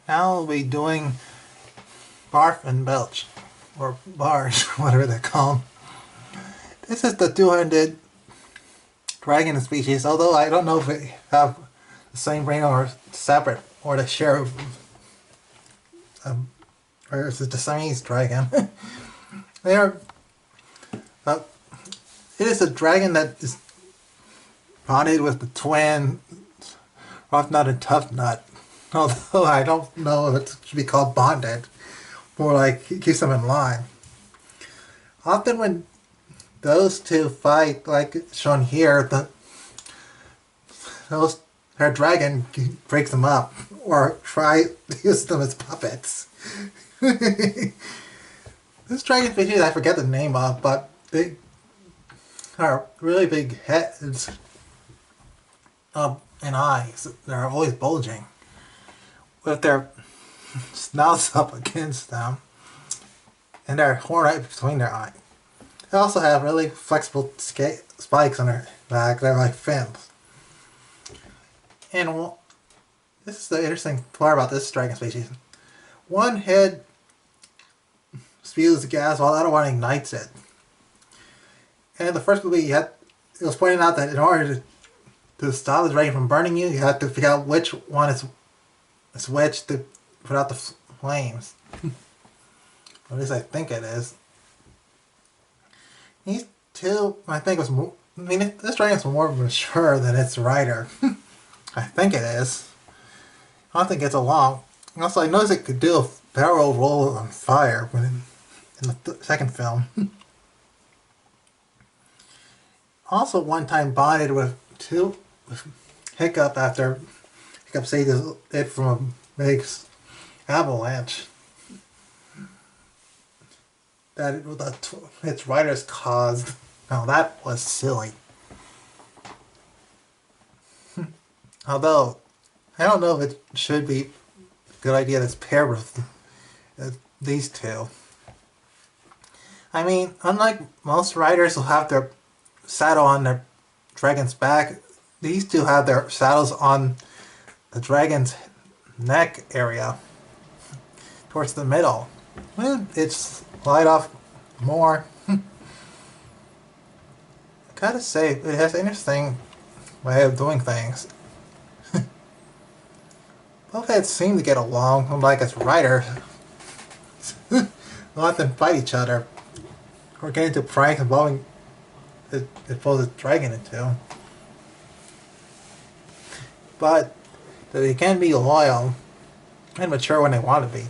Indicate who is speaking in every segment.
Speaker 1: Now we'll be doing Barf and Belch, or Bars, whatever they're called. This is the two-handed dragon species, although I don't know if they have the same brain or separate, or they share, or is it the Siamese dragon? They are, it is a dragon that is bonded with the twin Rough Nut and Tough Nut. Although I don't know if it should be called bonded. More like it keeps them in line. Often when those two fight, like shown here, their dragon breaks them up or try to use them as puppets. This dragon species I forget the name of, but they are really big heads and eyes. They're always bulging with their snouts up against them and their horn right between their eyes. They also have really flexible spikes on their back. They're like fins. And this is the interesting part about this dragon species. One head spews gas while the other one ignites it. And the first movie, it was pointed out that in order to stop this dragon from burning you, you have to figure out which one is which to put out the flames. Or at least I think it is. These two, I think, was more. I mean, this dragon's more mature than its rider. I think it is. I don't think it's along. Also, I noticed it could do a barrel roll on fire when in the second film. Also, one time bonded with Hiccup after Hiccup saved it from a big avalanche that its riders caused. Now that was silly. Although, I don't know if it should be a good idea that's paired with these two. I mean, unlike most riders who have their saddle on their dragon's back, these two have their saddles on the dragon's neck area, towards the middle. It's slide off more. I gotta say, it has an interesting way of doing things. Both heads seem to get along, unlike its riders. Let them fight each other, or get into pranks involving it pulls the dragon into. But they can be loyal and mature when they want to be.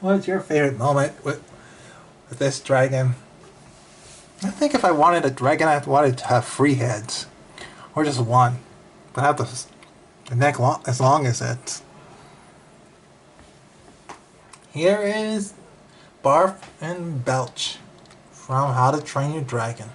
Speaker 1: What is your favorite moment with this dragon? I think if I wanted a dragon, I wanted to have 3 heads, or just one, but have the neck as long as it. Here is Barf and Belch from How to Train Your Dragon.